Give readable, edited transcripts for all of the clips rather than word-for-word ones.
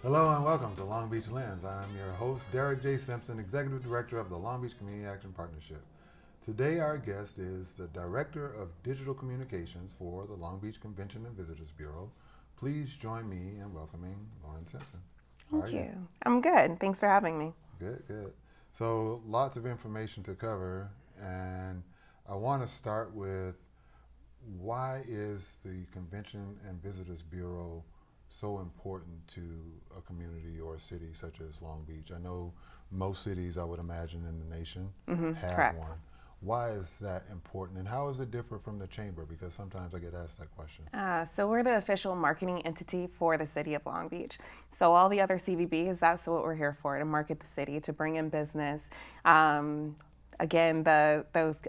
Hello and welcome to Long Beach Lens. I'm your host, Derek J. Simpson, Executive Director of the Long Beach Community Action Partnership. Today our guest is the Director of Digital Communications for the Long Beach Convention and Visitors Bureau. Please join me in welcoming Loren Simpson. Thank you. I'm good. Thanks for having me. Good, good. So lots of information to cover, and I want to start with why is the Convention and Visitors Bureau so important to a community or a city such as Long Beach? I know most cities, I would imagine, in the nation have correct. one. Why is that important, and how does it differ from the chamber? Because sometimes I get asked that question. So we're the official marketing entity for the city of Long Beach. So all the other CVBs, that's what we're here for, to market the city, to bring in business. Again, those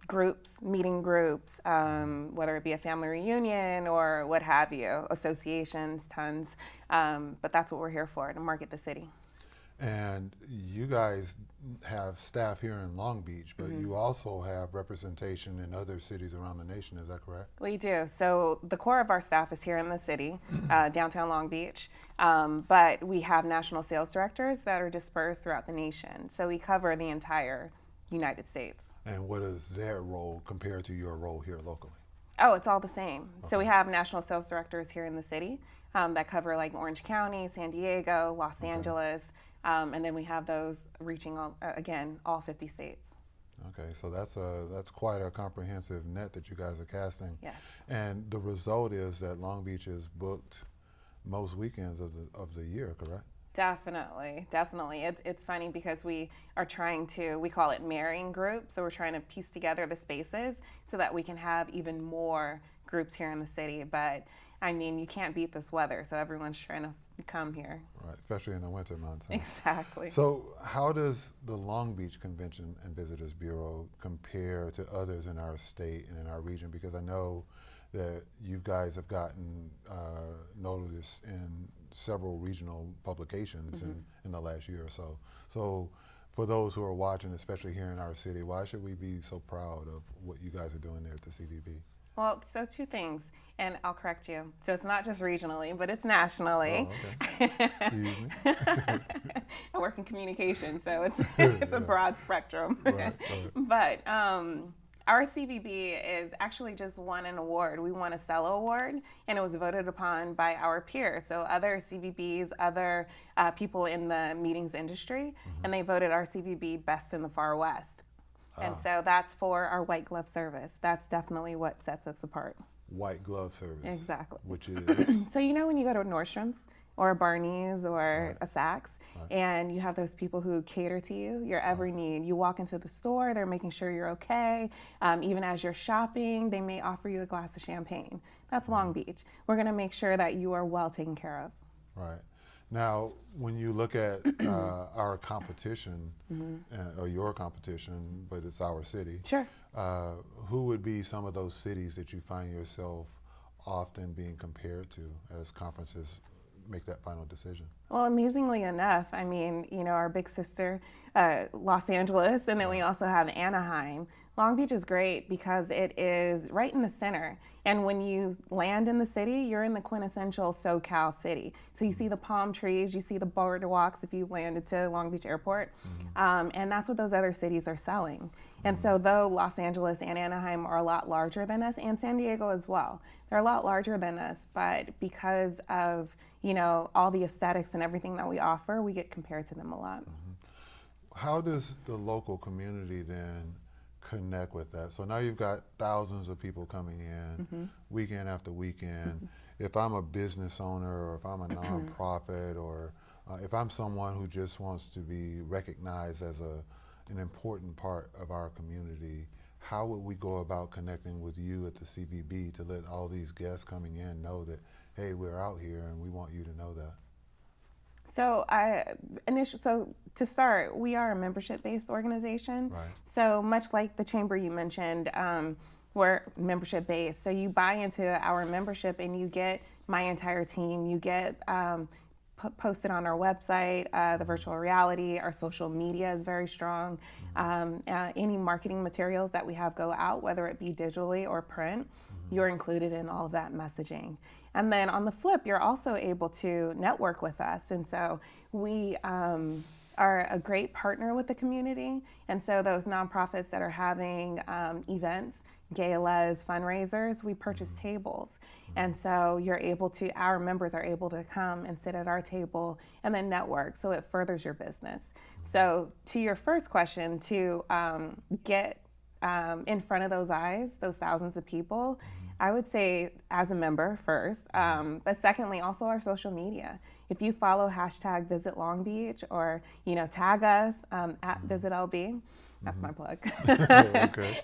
groups, meeting groups, whether it be a family reunion or what have you, associations, tons. But that's what we're here for, to market the city. And you guys have staff here in Long Beach, but you also have representation in other cities around the nation, is that correct? We do. So the core of our staff is here in the city, downtown Long Beach, but we have national sales directors that are dispersed throughout the nation. So we cover the entire United States. And what is their role compared to your role here locally? Oh, it's all the same. Okay. So we have national sales directors here in the city that cover like Orange County, San Diego, Los Angeles, and then we have those reaching all 50 states. Okay, so that's quite a comprehensive net that you guys are casting. Yes. And the result is that Long Beach is booked most weekends of the year, correct? Definitely. It's funny because we call it marrying groups. So we're trying to piece together the spaces so that we can have even more groups here in the city. But I mean, you can't beat this weather, so everyone's trying to come here. Right, especially in the winter months. Huh? Exactly. So how does the Long Beach Convention and Visitors Bureau compare to others in our state and in our region? Because I know that you guys have gotten notice in several regional publications in the last year or so. So for those who are watching, especially here in our city, why should we be so proud of what you guys are doing there at the CVB? Well, so two things, and I'll correct you. So it's not just regionally, but it's nationally. Oh, okay. Excuse me. I work in communication, so it's a broad spectrum. Right. But our CVB is actually just won an award. We won a Cello Award, and it was voted upon by our peers. So other CVBs, other people in the meetings industry, and they voted our CVB Best in the Far West. And so that's for our white glove service. That's definitely what sets us apart. White glove service. Exactly. Which is? So you know when you go to a Nordstrom's or a Barney's or a Saks, and you have those people who cater to you, your every need. You walk into the store, they're making sure you're okay. Even as you're shopping, they may offer you a glass of champagne. That's Long Beach. We're going to make sure that you are well taken care of. Right. Now, when you look at our competition, or your competition, but it's our city, Sure. Who would be some of those cities that you find yourself often being compared to as conferences make that final decision? Well, amazingly enough, I mean, you know, our big sister, Los Angeles, and then we also have Anaheim. Long Beach is great because it is right in the center. And when you land in the city, you're in the quintessential SoCal city. So you see the palm trees, you see the boardwalks if you landed to Long Beach Airport. And that's what those other cities are selling. And so though Los Angeles and Anaheim are a lot larger than us, and San Diego as well, they're a lot larger than us, but because of, you know, all the aesthetics and everything that we offer, we get compared to them a lot. How does the local community then connect with that? So now you've got thousands of people coming in weekend after weekend. If I'm a business owner, or if I'm a nonprofit, or if I'm someone who just wants to be recognized as an important part of our community, how would we go about connecting with you at the CVB to let all these guests coming in know that, hey, we're out here and we want you to know that? So to start, we are a membership-based organization. Right. So much like the chamber you mentioned, we're membership-based. So you buy into our membership and you get my entire team. You get posted on our website, the virtual reality. Our social media is very strong. Any marketing materials that we have go out, whether it be digitally or print. you're included in all of that messaging. And then on the flip, you're also able to network with us. And so we are a great partner with the community. And so those nonprofits that are having events, galas, fundraisers, we purchase tables. And so our members are able to come and sit at our table and then network. So it furthers your business. So to your first question, to get in front of those eyes, those thousands of people, I would say as a member first, but secondly, also our social media. If you follow hashtag Visit Long Beach or, tag us at Visit LB, that's my plug.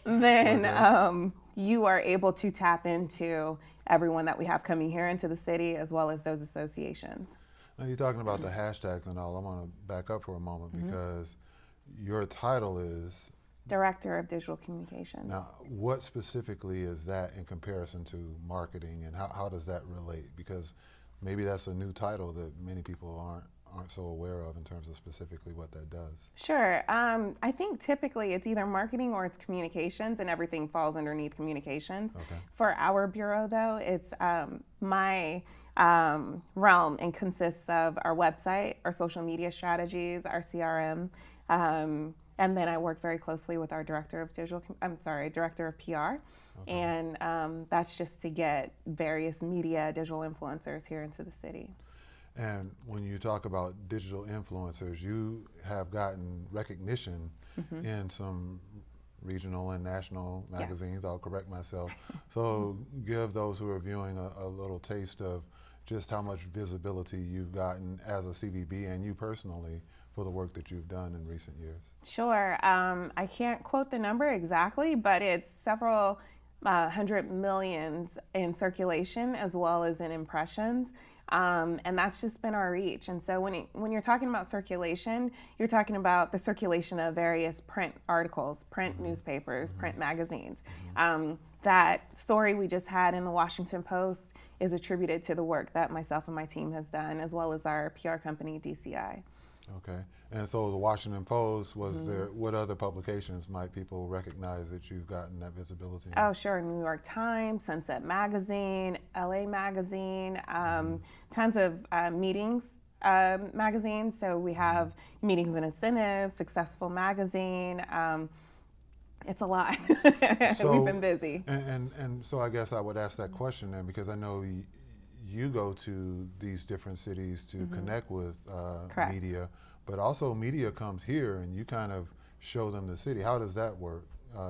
Then you are able to tap into everyone that we have coming here into the city as well as those associations. Now you're talking about the hashtags and all. I want to back up for a moment because your title is Director of Digital Communications. Now, what specifically is that in comparison to marketing, and how does that relate? Because maybe that's a new title that many people aren't so aware of in terms of specifically what that does. Sure. I think typically it's either marketing or it's communications, and everything falls underneath communications. Okay. For our bureau, though, it's my realm and consists of our website, our social media strategies, our CRM, and then I work very closely with our director of PR. Okay. And that's just to get various media digital influencers here into the city. And when you talk about digital influencers, you have gotten recognition in some regional and national magazines. Yes. I'll correct myself. So give those who are viewing a little taste of just how much visibility you've gotten as a CVB and you personally for the work that you've done in recent years. Sure. I can't quote the number exactly, but it's several hundred millions in circulation as well as in impressions. And that's just been our reach. And so when you're talking about circulation, you're talking about the circulation of various print articles, print newspapers, print magazines. That story we just had in the Washington Post is attributed to the work that myself and my team has done, as well as our PR company, DCI. Okay. And so the Washington Post, what other publications might people recognize that you've gotten that visibility in? Oh, sure. New York Times, Sunset Magazine, LA Magazine, tons of meetings magazines. So we have Meetings and Incentives, Successful Magazine. It's a lot. So, we've been busy. And so I guess I would ask that question then, because I know you go to these different cities to connect with media, but also media comes here and you kind of show them the city. How does that work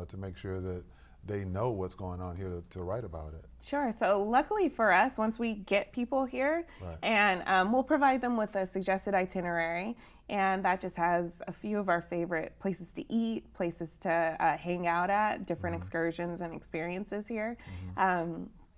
to make sure that they know what's going on here to write about it? Sure. So luckily for us, once we get people here, and we'll provide them with a suggested itinerary, and that just has a few of our favorite places to eat, places to hang out at, different excursions and experiences here.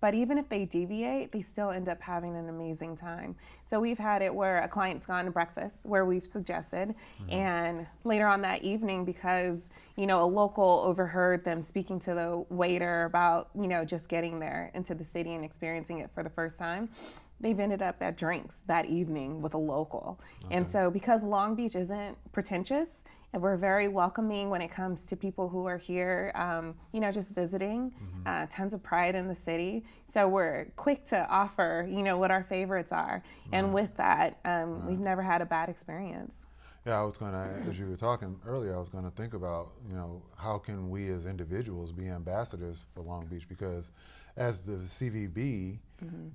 But even if they deviate, they still end up having an amazing time. So we've had it where a client's gone to breakfast where we've suggested, and later on that evening, because a local overheard them speaking to the waiter about just getting there into the city and experiencing it for the first time, they've ended up at drinks that evening with a local. Okay. And so because Long Beach isn't pretentious, and we're very welcoming when it comes to people who are here, just visiting, tons of pride in the city. So we're quick to offer, what our favorites are. And with that, we've never had a bad experience. Yeah, I was going to, as you were talking earlier, I was going to think about, how can we as individuals be ambassadors for Long Beach? Because as the CVB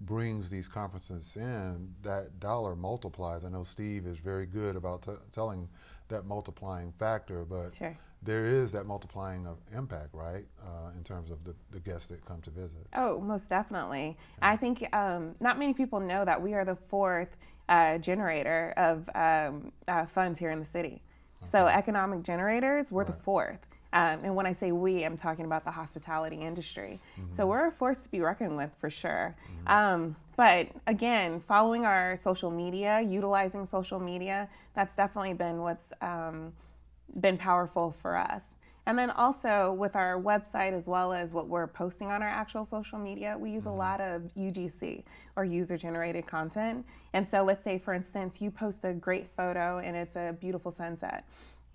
brings these conferences in, that dollar multiplies. I know Steve is very good about telling that multiplying factor, but there is that multiplying of impact, right, in terms of the guests that come to visit. Oh, most definitely. Yeah. I think not many people know that we are the fourth generator of funds here in the city. Okay. So economic generators, we're the fourth. And when I say we, I'm talking about the hospitality industry. So we're a force to be reckoned with for sure. But again, following our social media, utilizing social media, that's definitely been what's been powerful for us. And then also with our website, as well as what we're posting on our actual social media, we use a lot of UGC, or user-generated content. And so let's say, for instance, you post a great photo and it's a beautiful sunset,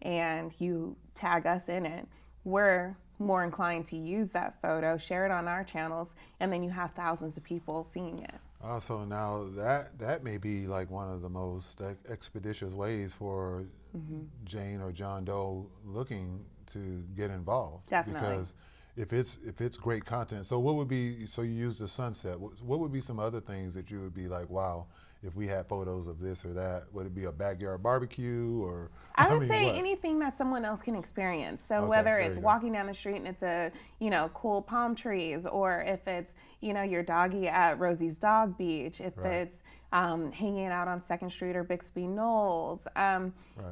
and you tag us in it. We're more inclined to use that photo, share it on our channels, and then you have thousands of people seeing it. So now that may be like one of the most expeditious ways for Jane or John Doe looking to get involved. Definitely. Because if it's great content, so what would be, so you use the sunset, what would be some other things that you would be like, wow, if we had photos of this or that? Would it be a backyard barbecue, or? I would say what? anything that someone else can experience. So Okay, whether there it's you go. walking down the street and it's a, cool palm trees, or if it's, your doggy at Rosie's Dog Beach, if Right. it's hanging out on 2nd Street or Bixby Knolls,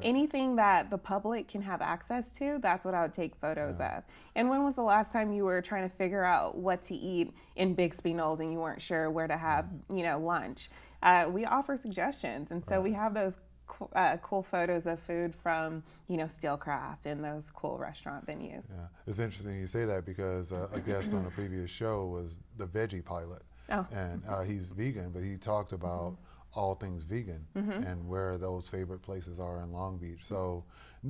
anything that the public can have access to, that's what I would take photos of. And when was the last time you were trying to figure out what to eat in Bixby Knolls and you weren't sure where to have, lunch? We offer suggestions, and so we have those cool photos of food from, Steelcraft and those cool restaurant venues. Yeah, it's interesting you say that, because a guest on a previous show was the veggie pilot. Oh. And he's vegan, but he talked about all things vegan and where those favorite places are in Long Beach. So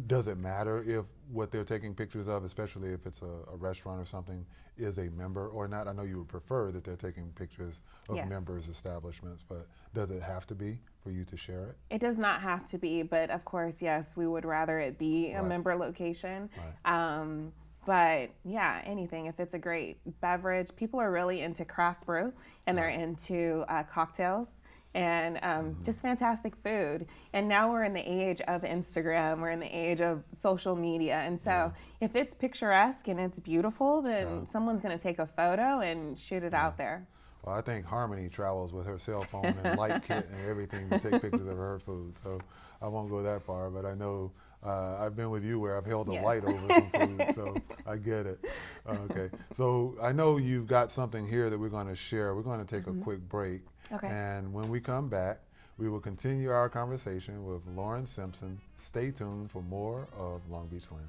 does it matter if what they're taking pictures of, especially if it's a restaurant or something, is a member or not? I know you would prefer that they're taking pictures of Yes. members' establishments, but does it have to be for you to share it? It does not have to be, but of course, yes, we would rather it be a Right. member location. Right. But yeah, anything. If it's a great beverage, people are really into craft brew, and they're into cocktails and just fantastic food. And now we're in the age of Instagram, we're in the age of social media. And so if it's picturesque and it's beautiful, then someone's going to take a photo and shoot it out there. Well, I think Harmony travels with her cell phone and light kit and everything to take pictures of her food. So I won't go that far, but I know I've been with you where I've held a Yes. light over some food, so I get it. Okay, so I know you've got something here that we're going to share. We're going to take a quick break. Okay. And when we come back, we will continue our conversation with Loren Simpson. Stay tuned for more of Long Beach Lens.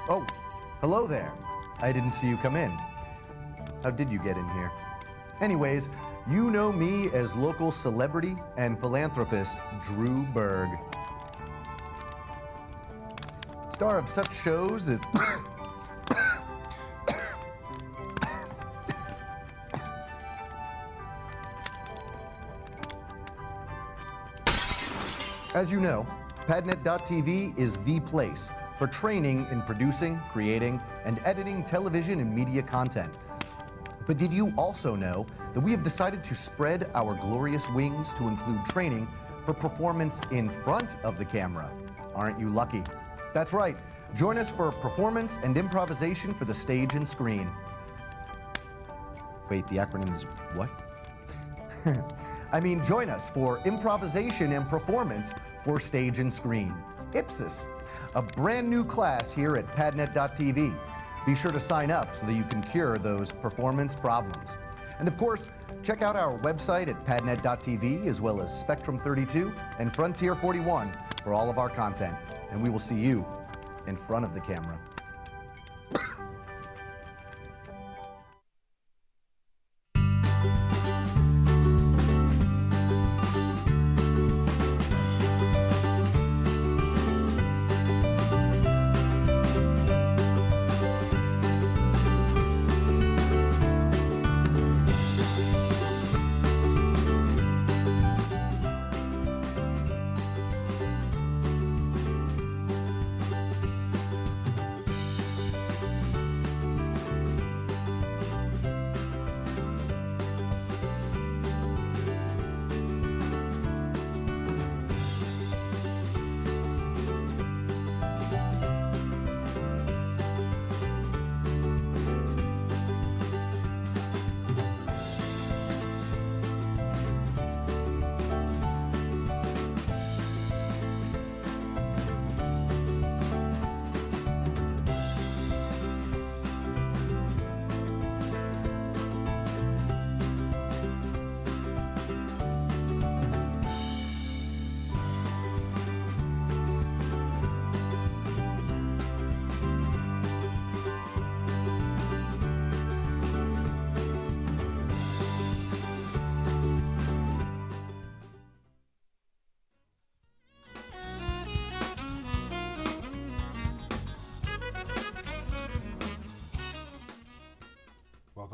Oh, hello there. I didn't see you come in. How did you get in here? Anyways, you know me as local celebrity and philanthropist Drew Berg. Star of such shows as As you know, Padnet.tv is the place for training in producing, creating, and editing television and media content. But did you also know that we have decided to spread our glorious wings to include training for performance in front of the camera? Aren't you lucky? That's right. Join us for performance and improvisation for the stage and screen. Wait, the acronym is what? I mean, join us for improvisation and performance for stage and screen. Ipsis, a brand new class here at Padnet.tv. Be sure to sign up so that you can cure those performance problems. And of course, check out our website at Padnet.tv, as well as Spectrum 32 and Frontier 41 for all of our content. And we will see you in front of the camera.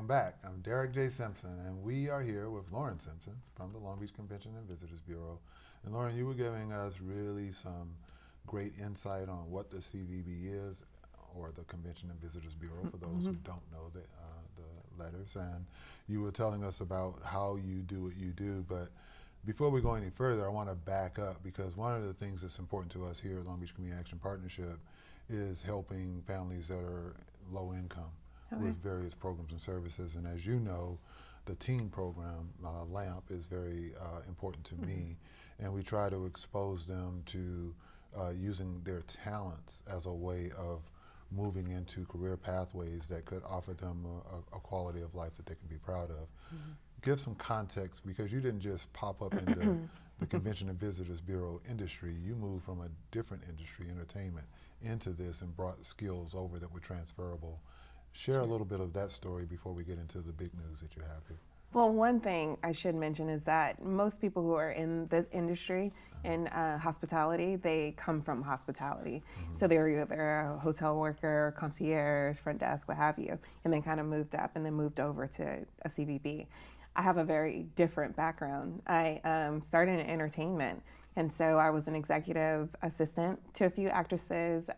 Welcome back. I'm Derek J. Simpson, and we are here with Loren Simpson from the Long Beach Convention and Visitors Bureau. And Loren, you were giving us really some great insight on what the CVB is, or the Convention and Visitors Bureau, for those who don't know the letters. And you were telling us about how you do what you do, but before we go any further, I want to back up, because one of the things that's important to us here at Long Beach Community Action Partnership is helping families that are low income with various programs and services. And as you know, the teen program, LAMP, is very important to me. And we try to expose them to using their talents as a way of moving into career pathways that could offer them a quality of life that they can be proud of. Give some context, because you didn't just pop up in the Convention and Visitors Bureau industry. You moved from a different industry, entertainment, into this and brought skills over that were transferable. Share a little bit of that story before we get into the big news that you have here. Well, one thing I should mention is that most people who are in the industry, in hospitality, they come from hospitality. So they're either a hotel worker, concierge, front desk, what have you, and then kind of moved up and then moved over to a CVB. I have a very different background. I started in entertainment, and so I was an executive assistant to a few actresses.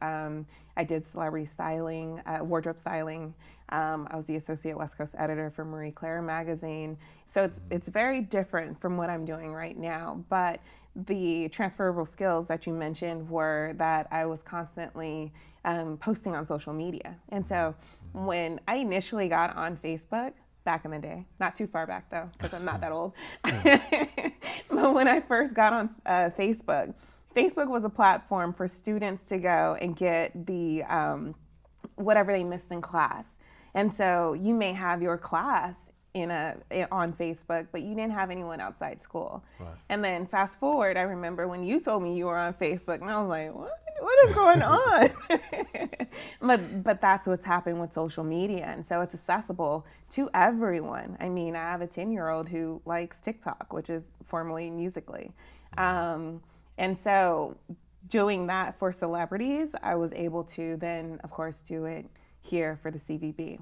I did celebrity styling, wardrobe styling. I was the associate West Coast editor for Marie Claire magazine. So it's very different from what I'm doing right now. But the transferable skills that you mentioned were that I was constantly posting on social media. And so when I initially got on Facebook, back in the day, not too far back though, because I'm not that old. But when I first got on Facebook was a platform for students to go and get the whatever they missed in class. And so you may have your class on Facebook, but you didn't have anyone outside school. Right. And then fast forward, I remember when you told me you were on Facebook, and I was like, what is going on? but that's what's happened with social media. And so it's accessible to everyone. I mean, I have a 10-year-old who likes TikTok, which is formerly Musical.ly. And so doing that for celebrities, I was able to then, of course, do it here for the CVB.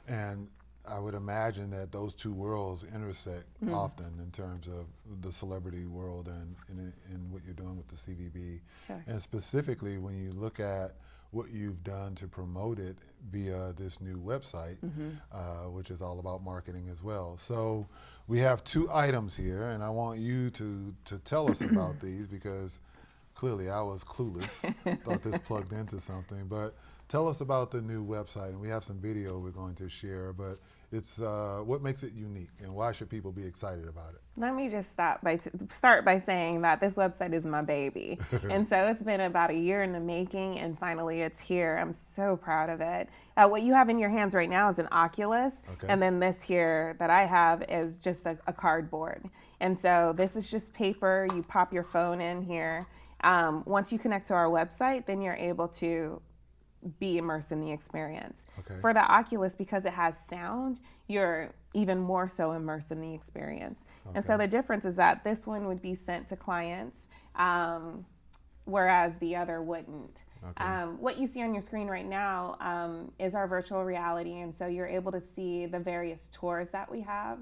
And I would imagine that those two worlds intersect often in terms of the celebrity world and what you're doing with the CVB. Sure. And specifically, when you look at what you've done to promote it via this new website, which is all about marketing as well. So we have two items here, and I want you to tell us about these, because clearly I was clueless, thought this plugged into something. But tell us about the new website, and we have some video we're going to share, but it's what makes it unique, and why should people be excited about it? Let me just start by saying that this website is my baby. And so it's been about a year in the making, and finally it's here. I'm so proud of it. What you have in your hands right now is an Oculus, and then this here that I have is just a cardboard. And so this is just paper. You pop your phone in here. Once you connect to our website, then you're able to be immersed in the experience. For the Oculus, because it has sound, you're even more so immersed in the experience. And so the difference is that this one would be sent to clients, whereas the other wouldn't. What you see on your screen right now is our virtual reality, and so you're able to see the various tours that we have.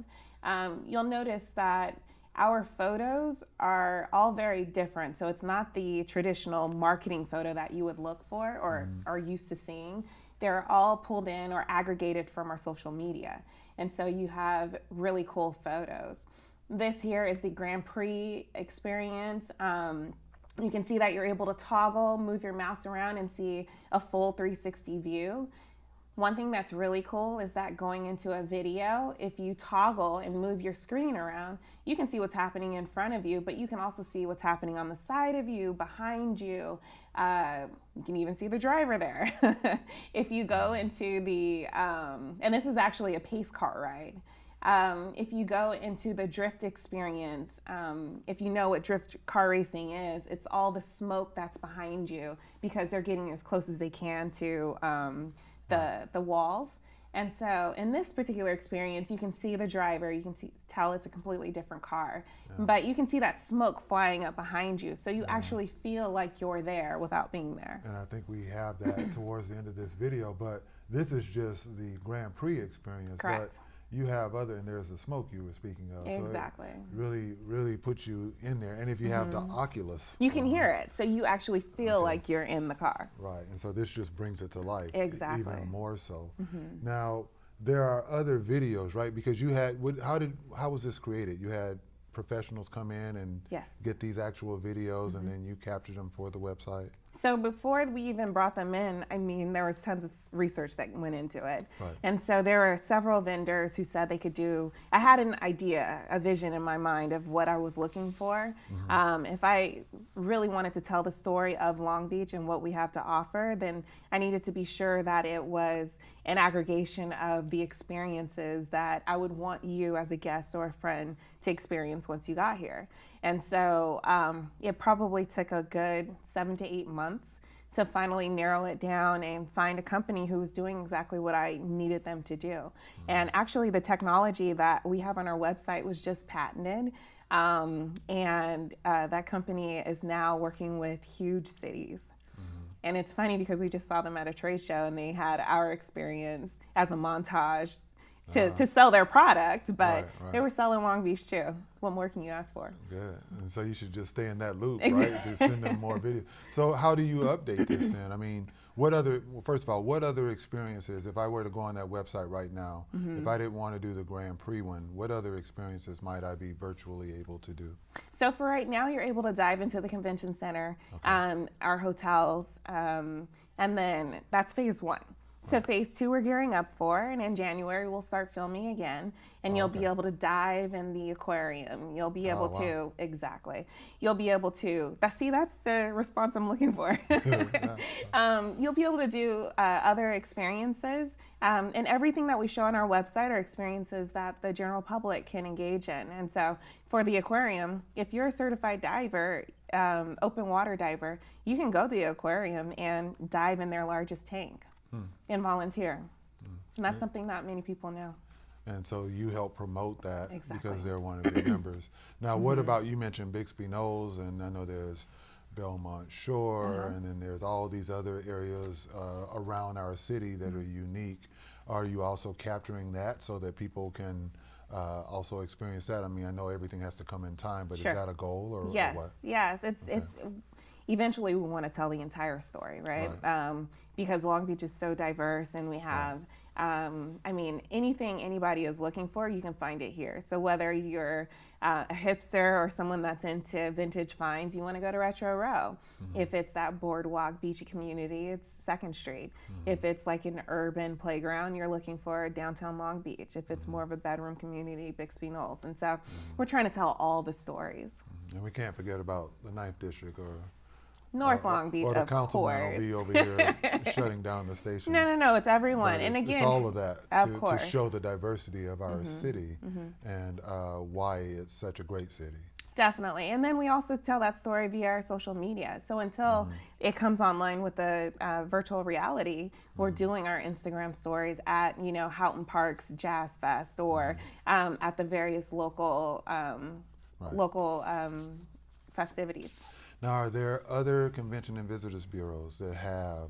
You'll notice that our photos are all very different. So it's not the traditional marketing photo that you would look for or are used to seeing. They're all pulled in or aggregated from our social media. And so you have really cool photos. This here is the Grand Prix experience. You can see that you're able to toggle, move your mouse around, and see a full 360 view. One thing that's really cool is that going into a video, if you toggle and move your screen around, you can see what's happening in front of you, but you can also see what's happening on the side of you, behind you. You can even see the driver there. If you go into the, and this is actually a pace car ride. If you go into the drift experience, if you know what drift car racing is, it's all the smoke that's behind you because they're getting as close as they can to the walls. And so in this particular experience, you can see the driver, you can tell it's a completely different car, but you can see that smoke flying up behind you. So you actually feel like you're there without being there. And I think we have that towards the end of this video, but this is just the Grand Prix experience. Correct. But you have other, and there's the smoke you were speaking of. Exactly. So it really puts you in there. And if you have the Oculus, you can hear it, so you actually feel like you're in the car. Right, and so this just brings it to life. Exactly. Even more so. Now, there are other videos, right? Because you had, how was this created? You had professionals come in and get these actual videos, and then you captured them for the website? So before we even brought them in, I mean, there was tons of research that went into it. Right. And so there were several vendors who said they could do, I had an idea, a vision in my mind of what I was looking for. If I really wanted to tell the story of Long Beach and what we have to offer, then I needed to be sure that it was an aggregation of the experiences that I would want you as a guest or a friend to experience once you got here. And so it probably took a good 7 to 8 months to finally narrow it down and find a company who was doing exactly what I needed them to do. And actually the technology that we have on our website was just patented. And that company is now working with huge cities. And it's funny because we just saw them at a trade show and they had our experience as a montage to sell their product, but they were selling Long Beach too. What more can you ask for? Good. And so you should just stay in that loop, right? To send them more videos. So how do you update this then? I mean, first of all, what other experiences, if I were to go on that website right now, if I didn't want to do the Grand Prix one, what other experiences might I be virtually able to do? So for right now, you're able to dive into the convention center, our hotels, and then that's phase 1. So phase 2 we're gearing up for, and in January we'll start filming again, and you'll be able to dive in the aquarium. You'll be able to, you'll be able to, that's the response I'm looking for. You'll be able to do other experiences, and everything that we show on our website are experiences that the general public can engage in. And so for the aquarium, if you're a certified diver, open water diver, you can go to the aquarium and dive in their largest tank. And volunteer. And that's something not many people know. And so you help promote that because they're one of your members. Now, what about, you mentioned Bixby Knolls, and I know there's Belmont Shore, and then there's all these other areas around our city that are unique. Are you also capturing that so that people can also experience that? I mean, I know everything has to come in time, but is that a goal or what? Yes, it's eventually we want to tell the entire story, right? Because Long Beach is so diverse, and we have, I mean, anything anybody is looking for, you can find it here. So whether you're a hipster or someone that's into vintage finds, you want to go to Retro Row. If it's that boardwalk, beachy community, it's 2nd Street. If it's like an urban playground, you're looking for downtown Long Beach. If it's more of a bedroom community, Bixby Knolls. And so we're trying to tell all the stories. And we can't forget about the 9th District or North Long Beach, or the of councilman course. will be over here shutting down the station. No, it's everyone. But and again, it's all of that to course. show the diversity of our city and why it's such a great city. Definitely. And then we also tell that story via our social media. So until it comes online with the virtual reality, we're doing our Instagram stories at, Houghton Park's Jazz Fest or at the various local festivities. Now, are there other convention and visitors bureaus that have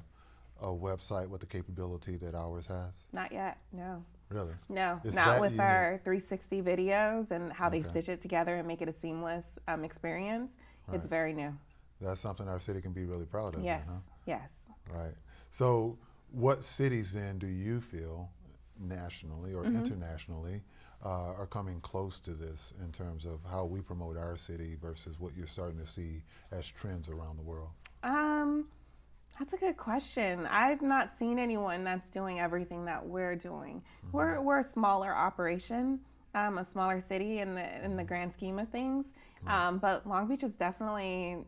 a website with the capability that ours has? Not yet, no. Really? No, Is not that with unique? our 360 videos and how they stitch it together and make it a seamless experience. It's very new. That's something our city can be really proud of. Yes, then, huh? yes. Right. So what cities then do you feel nationally or internationally are coming close to this in terms of how we promote our city versus what you're starting to see as trends around the world? That's a good question. I've not seen anyone that's doing everything that we're doing. We're a smaller operation, a smaller city in the grand scheme of things, but Long Beach has definitely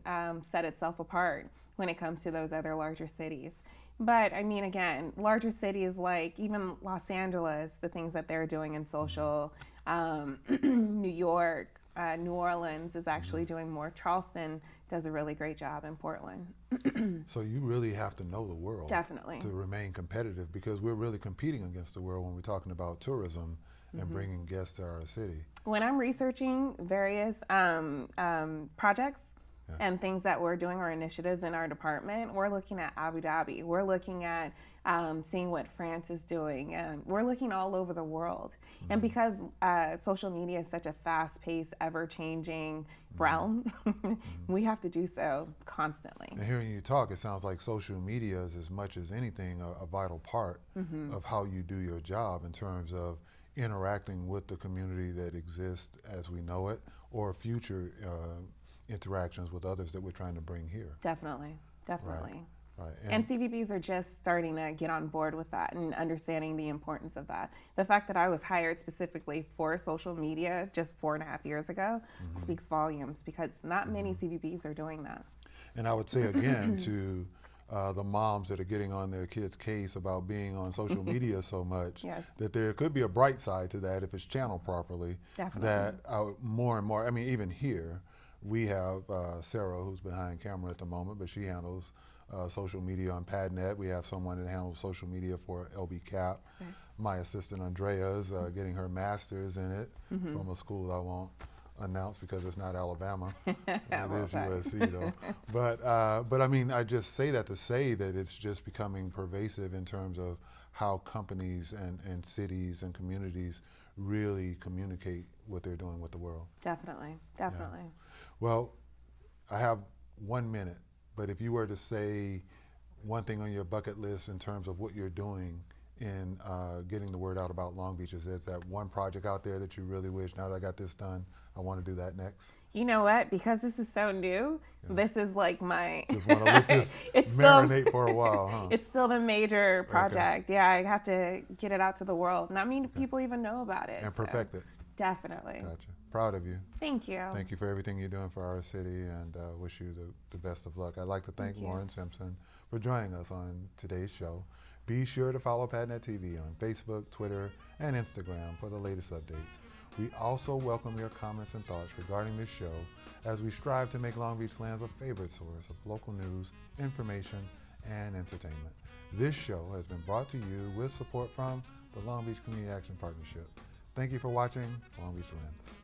set itself apart when it comes to those other larger cities. But I mean, again, larger cities like even Los Angeles, the things that they're doing in social, New York, New Orleans is actually doing more. Charleston does a really great job in Portland. So you really have to know the world Definitely. to remain competitive, because we're really competing against the world when we're talking about tourism and bringing guests to our city. When I'm researching various projects, and things that we're doing or initiatives in our department, we're looking at Abu Dhabi. We're looking at seeing what France is doing. And we're looking all over the world. And because social media is such a fast-paced, ever-changing realm, we have to do so constantly. And hearing you talk, it sounds like social media is, as much as anything, a vital part of how you do your job in terms of interacting with the community that exists as we know it, or future interactions with others that we're trying to bring here. Definitely, definitely. Right. And CVBs are just starting to get on board with that and understanding the importance of that. The fact that I was hired specifically for social media just 4.5 years ago speaks volumes, because not many CVBs are doing that. And I would say again to the moms that are getting on their kids' case about being on social media so much, that there could be a bright side to that if it's channeled properly. Definitely. That more and more, I mean, even here, we have Sarah, who's behind camera at the moment, but she handles social media on PadNet. We have someone that handles social media for LB Cap. My assistant Andrea is getting her master's in it from a school I won't announce because it's not Alabama. It is USC though. But I mean, I just say that to say that it's just becoming pervasive in terms of how companies and cities and communities really communicate what they're doing with the world. Definitely, definitely. Yeah. Well, I have 1 minute, but if you were to say one thing on your bucket list in terms of what you're doing in getting the word out about Long Beach, is that one project out there that you really wish, now that I got this done, I want to do that next? You know what? Because this is so new, this is like my... Just want to let this marinate for a while, huh? It's still the major project. Yeah, I have to get it out to the world. Not many people even know about it. And perfect it. Definitely. Gotcha. Proud of you. Thank you. Thank you for everything you're doing for our city, and wish you the best of luck. I'd like to thank Loren Simpson for joining us on today's show. Be sure to follow PadNet TV on Facebook, Twitter, and Instagram for the latest updates. We also welcome your comments and thoughts regarding this show as we strive to make Long Beach Glens a favorite source of local news, information, and entertainment. This show has been brought to you with support from the Long Beach Community Action Partnership. Thank you for watching Long Beach Glens.